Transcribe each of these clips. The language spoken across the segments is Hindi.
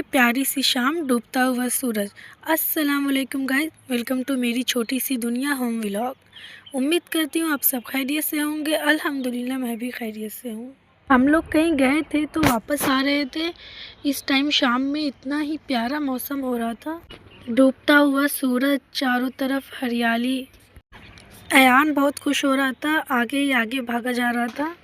प्यारी सी शाम, डूबता हुआ सूरज। अस्सलाम वालेकुम गाइस, वेलकम टू मेरी छोटी सी दुनिया होम व्लॉग। उम्मीद करती हूँ आप सब खैरियत से होंगे। अल्हम्दुलिल्लाह मैं भी खैरियत से हूँ। हम लोग कहीं गए थे तो वापस आ रहे थे। इस टाइम शाम में इतना ही प्यारा मौसम हो रहा था, डूबता हुआ सूरज, चारों तरफ हरियाली। अयान बहुत खुश हो रहा था, आगे ही आगे भागा जा रहा था।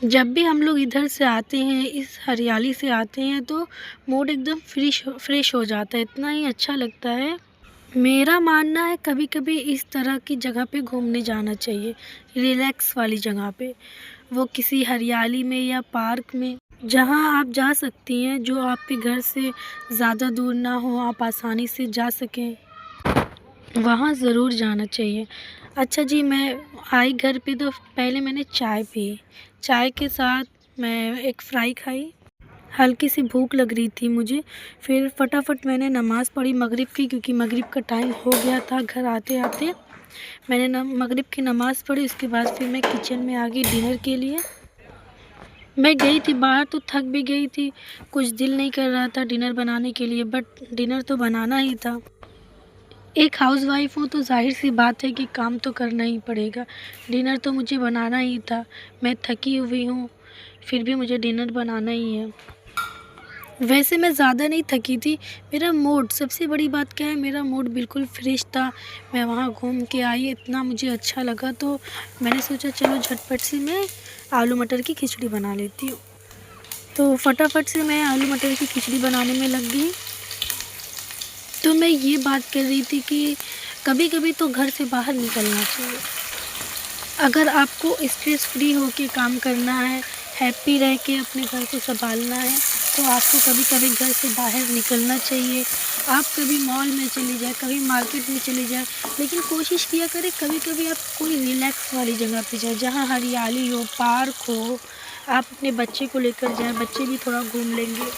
जब भी हम लोग इधर से आते हैं, इस हरियाली से आते हैं, तो मूड एकदम फ्रेश हो जाता है। इतना ही अच्छा लगता है। मेरा मानना है कभी कभी इस तरह की जगह पे घूमने जाना चाहिए, रिलैक्स वाली जगह पे। वो किसी हरियाली में या पार्क में, जहाँ आप जा सकती हैं, जो आपके घर से ज़्यादा दूर ना हो, आप आसानी से जा सकें, वहाँ ज़रूर जाना चाहिए। अच्छा जी, मैं आई घर पे तो पहले मैंने चाय पी। चाय के साथ मैं एक फ्राई खाई। हल्की सी भूख लग रही थी मुझे। फिर फटाफट मैंने नमाज़ पढ़ी मगरिब की, क्योंकि मगरिब का टाइम हो गया था। घर आते आते मैंने मगरिब की नमाज़ पढ़ी। उसके बाद फिर मैं किचन में आ गई डिनर के लिए। मैं गई थी बाहर तो थक भी गई थी, कुछ दिल नहीं कर रहा था डिनर बनाने के लिए, बट डिनर तो बनाना ही था। एक हाउसवाइफ हूँ तो जाहिर सी बात है कि काम तो करना ही पड़ेगा। डिनर तो मुझे बनाना ही था। मैं थकी हुई हूँ, फिर भी मुझे डिनर बनाना ही है। वैसे मैं ज़्यादा नहीं थकी थी। मेरा मूड, सबसे बड़ी बात क्या है, मेरा मूड बिल्कुल फ्रेश था। मैं वहाँ घूम के आई, इतना मुझे अच्छा लगा, तो मैंने सोचा चलो झटपट से मैं आलू मटर की खिचड़ी बना लेती हूँ। तो फटाफट से मैं आलू मटर की खिचड़ी बनाने में लग गई। तो मैं ये बात कर रही थी कि कभी कभी तो घर से बाहर निकलना चाहिए। अगर आपको स्ट्रेस फ्री होके काम करना है, हैप्पी रह के अपने घर को संभालना है, तो आपको कभी कभी घर से बाहर निकलना चाहिए। आप कभी मॉल में चले जाए, कभी मार्केट में चले जाए, लेकिन कोशिश किया करें कभी कभी आप कोई रिलैक्स वाली जगह पे जाए, जहाँ हरियाली हो, पार्क हो। आप अपने बच्चे को लेकर जाएं, बच्चे भी थोड़ा घूम लेंगे।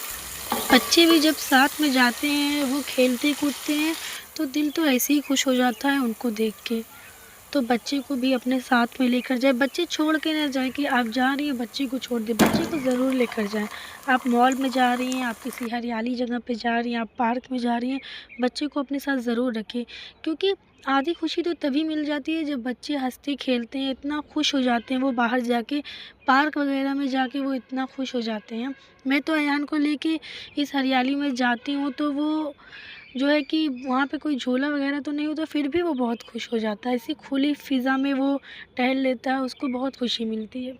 बच्चे भी जब साथ में जाते हैं, वो खेलते कूदते हैं, तो दिल तो ऐसे ही खुश हो जाता है उनको देख के। तो बच्चे को भी अपने साथ में लेकर जाए। बच्चे छोड़ के ना जाए कि आप जा रही हैं बच्चे को छोड़ दें, बच्चे को ज़रूर लेकर जाएं। आप मॉल में जा रही हैं, आप किसी हरियाली जगह पे जा रही हैं, आप पार्क में जा रही हैं, बच्चे को अपने साथ ज़रूर रखें। क्योंकि आधी खुशी तो तभी मिल जाती है जब बच्चे हंसते खेलते हैं, इतना खुश हो जाते हैं वो बाहर जाके, पार्क वगैरह में जाके वो इतना खुश हो जाते हैं। मैं तो अयान को लेके इस हरियाली में जाती हूँ, तो वो जो है कि वहाँ पे कोई झूला वगैरह तो नहीं होता, फिर भी वो बहुत खुश हो जाता है। ऐसी खुली फ़िज़ा में वो टहल लेता है, उसको बहुत खुशी मिलती है।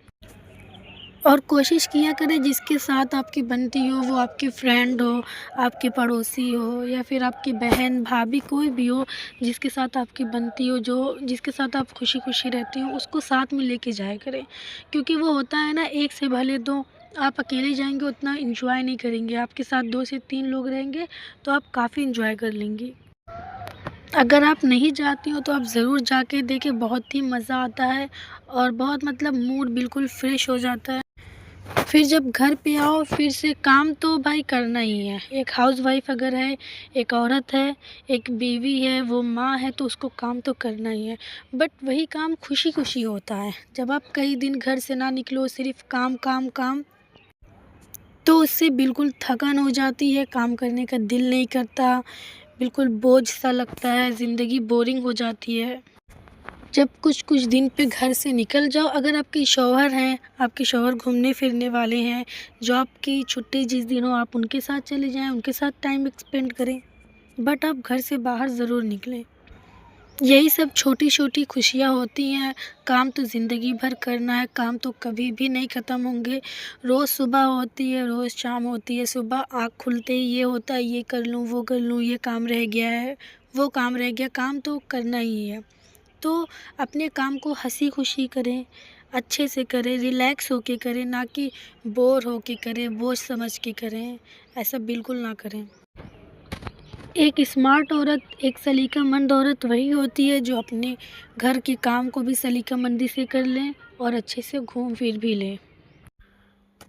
और कोशिश किया करें जिसके साथ आपकी बनती हो, वो आपकी फ्रेंड हो, आपके पड़ोसी हो, या फिर आपकी बहन भाभी, कोई भी हो जिसके साथ आपकी बनती हो, जो जिसके साथ आप खुशी खुशी रहती हो, उसको साथ में लेके जाया करें। क्योंकि वो होता है ना, एक से भले दो। आप अकेले जाएंगे उतना इंजॉय नहीं करेंगे, आपके साथ 2 से 3 लोग रहेंगे तो आप काफ़ी इंजॉय कर लेंगी। अगर आप नहीं जाती हो तो आप ज़रूर जाके देखें, बहुत ही मज़ा आता है और बहुत मतलब मूड बिल्कुल फ्रेश हो जाता है। फिर जब घर पे आओ, फिर से काम तो भाई करना ही है। एक हाउसवाइफ अगर है, एक औरत है, एक बीवी है, वो माँ है, तो उसको काम तो करना ही है। बट वही काम खुशी खुशी होता है। जब आप कई दिन घर से ना निकलो, सिर्फ काम काम काम, तो उससे बिल्कुल थकान हो जाती है, काम करने का दिल नहीं करता, बिल्कुल बोझ सा लगता है, ज़िंदगी बोरिंग हो जाती है। जब कुछ कुछ दिन पे घर से निकल जाओ, अगर आपके शौहर हैं, आपके शौहर घूमने फिरने वाले हैं, जॉब की छुट्टी जिस दिन हो आप उनके साथ चले जाएं, उनके साथ टाइम स्पेंड करें, बट आप घर से बाहर ज़रूर निकलें। यही सब छोटी छोटी खुशियाँ होती हैं। काम तो ज़िंदगी भर करना है, काम तो कभी भी नहीं ख़त्म होंगे। रोज़ सुबह होती है, रोज़ शाम होती है। सुबह आँख खुलते ही ये होता है, ये कर लूँ, वो कर लूँ, ये काम रह गया है, वो काम रह गया। काम तो करना ही है। तो अपने काम को हँसी खुशी करें, अच्छे से करें, रिलैक्स होके करें, ना कि बोर होके करें, बोझ समझ के करें। ऐसा बिल्कुल ना करें। एक स्मार्ट औरत, एक सलीकामंद औरत वही होती है जो अपने घर के काम को भी सलीकामंदी से कर लें और अच्छे से घूम फिर भी लें।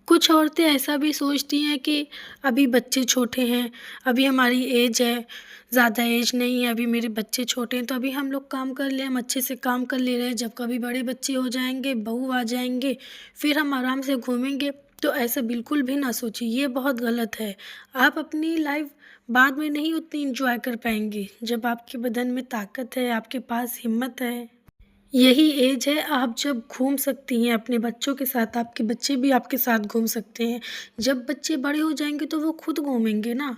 कुछ औरतें ऐसा भी सोचती हैं कि अभी बच्चे छोटे हैं, अभी हमारी एज है, ज़्यादा एज नहीं है, अभी मेरे बच्चे छोटे हैं, तो अभी हम लोग काम कर लें, हम अच्छे से काम कर ले रहे हैं। जब कभी बड़े बच्चे हो जाएंगे, बहू आ जाएंगे, फिर हम आराम से घूमेंगे। तो ऐसा बिल्कुल भी ना सोचिए, ये बहुत गलत है। आप अपनी लाइफ बाद में नहीं उतनी एंजॉय कर पाएंगे जब आपके बदन में ताकत है, आपके पास हिम्मत है। यही एज है आप जब घूम सकती हैं अपने बच्चों के साथ, आपके बच्चे भी आपके साथ घूम सकते हैं। जब बच्चे बड़े हो जाएंगे तो वो खुद घूमेंगे ना,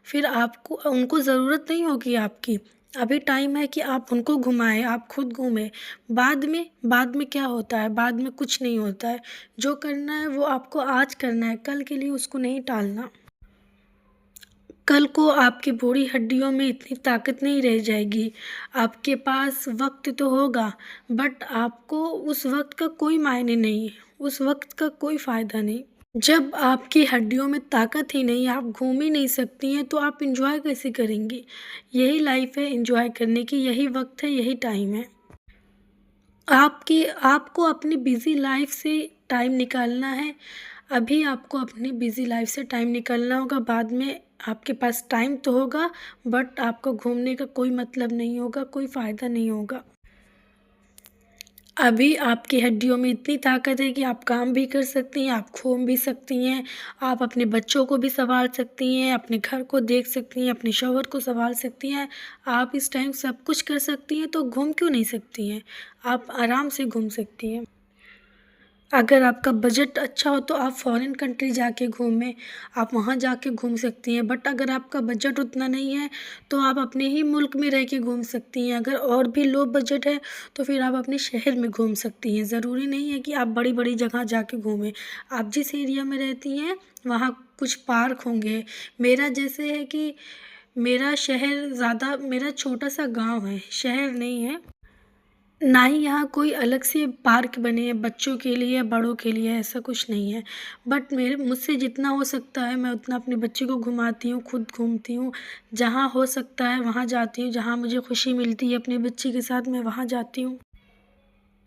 फिर आपको उनको ज़रूरत नहीं होगी आपकी। अभी टाइम है कि आप उनको घुमाएं, आप खुद घूमें। बाद में क्या होता है, बाद में कुछ नहीं होता है। जो करना है वो आपको आज करना है, कल के लिए उसको नहीं टालना। कल को आपकी बूढ़ी हड्डियों में इतनी ताकत नहीं रह जाएगी। आपके पास वक्त तो होगा, बट आपको उस वक्त का कोई मायने नहीं, उस वक्त का कोई फ़ायदा नहीं। जब आपकी हड्डियों में ताकत ही नहीं, आप घूम ही नहीं सकती हैं, तो आप एंजॉय कैसे करेंगी। यही लाइफ है एंजॉय करने की, यही वक्त है, यही टाइम है। आपको अपनी बिज़ी लाइफ से टाइम निकालना है। अभी आपको अपनी बिज़ी लाइफ से टाइम निकालना होगा, बाद में आपके पास टाइम तो होगा, बट आपको घूमने का कोई मतलब नहीं होगा, कोई फ़ायदा नहीं होगा। अभी आपकी हड्डियों में इतनी ताकत है कि आप काम भी कर सकती हैं, आप घूम भी सकती हैं, आप अपने बच्चों को भी सँभाल सकती हैं, अपने घर को देख सकती हैं, अपने शौहर को सँभाल सकती हैं। आप इस टाइम सब कुछ कर सकती हैं, तो घूम क्यों नहीं सकती हैं? आप आराम से घूम सकती हैं। अगर आपका बजट अच्छा हो तो आप फॉरेन कंट्री जाके घूमें, आप वहाँ जाके घूम सकती हैं। बट अगर आपका बजट उतना नहीं है तो आप अपने ही मुल्क में रह के घूम सकती हैं। अगर और भी लो बजट है तो फिर आप अपने शहर में घूम सकती हैं। ज़रूरी नहीं है कि आप बड़ी बड़ी जगह जाके घूमें। आप जिस एरिया में रहती हैं वहाँ कुछ पार्क होंगे। मेरा जैसे है कि मेरा छोटा सा गाँव है, शहर नहीं है। ना ही यहाँ कोई अलग से पार्क बने हैं बच्चों के लिए, बड़ों के लिए, ऐसा कुछ नहीं है। बट मेरे मुझसे जितना हो सकता है मैं उतना अपने बच्चे को घुमाती हूँ, खुद घूमती हूँ। जहाँ हो सकता है वहाँ जाती हूँ, जहाँ मुझे खुशी मिलती है अपने बच्चे के साथ मैं वहाँ जाती हूँ।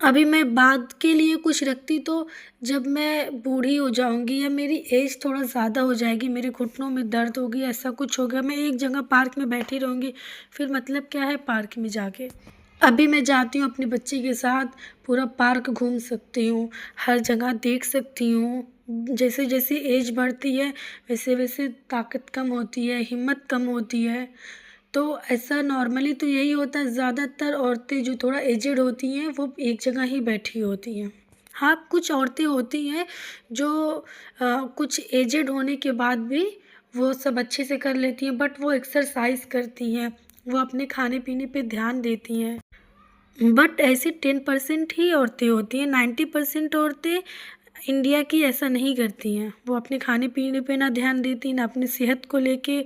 अभी मैं बाद के लिए कुछ रखती तो जब मैं बूढ़ी हो जाऊँगी या मेरी एज थोड़ा ज़्यादा हो जाएगी, मेरे घुटनों में दर्द होगी, ऐसा कुछ हो गया, मैं एक जगह पार्क में बैठी रहूँगी, फिर मतलब क्या है पार्क में जाके। अभी मैं जाती हूँ अपने बच्चे के साथ, पूरा पार्क घूम सकती हूँ, हर जगह देख सकती हूँ। जैसे जैसे एज बढ़ती है वैसे वैसे ताकत कम होती है, हिम्मत कम होती है। तो ऐसा नॉर्मली तो यही होता है, ज़्यादातर औरतें जो थोड़ा एजेड होती हैं वो एक जगह ही बैठी होती हैं। हाँ, कुछ औरतें होती हैं जो कुछ एजेड होने के बाद भी वो सब अच्छे से कर लेती हैं, बट वो एक्सरसाइज करती हैं, वो अपने खाने पीने पे ध्यान देती हैं। बट ऐसी 10% ही औरतें होती हैं, 90% औरतें इंडिया की ऐसा नहीं करती हैं। वो अपने खाने पीने पे ना ध्यान देती, ना अपनी सेहत को लेके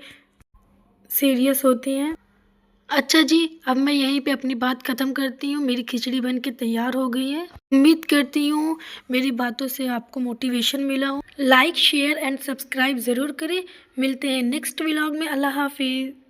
सीरियस होती हैं। अच्छा जी, अब मैं यहीं पे अपनी बात ख़त्म करती हूँ, मेरी खिचड़ी बन के तैयार हो गई है। उम्मीद करती हूँ मेरी बातों से आपको मोटिवेशन मिला हो। लाइक, शेयर एंड सब्सक्राइब ज़रूर करें। मिलते हैं नेक्स्ट व्लॉग में। अल्लाह हाफ़िज़।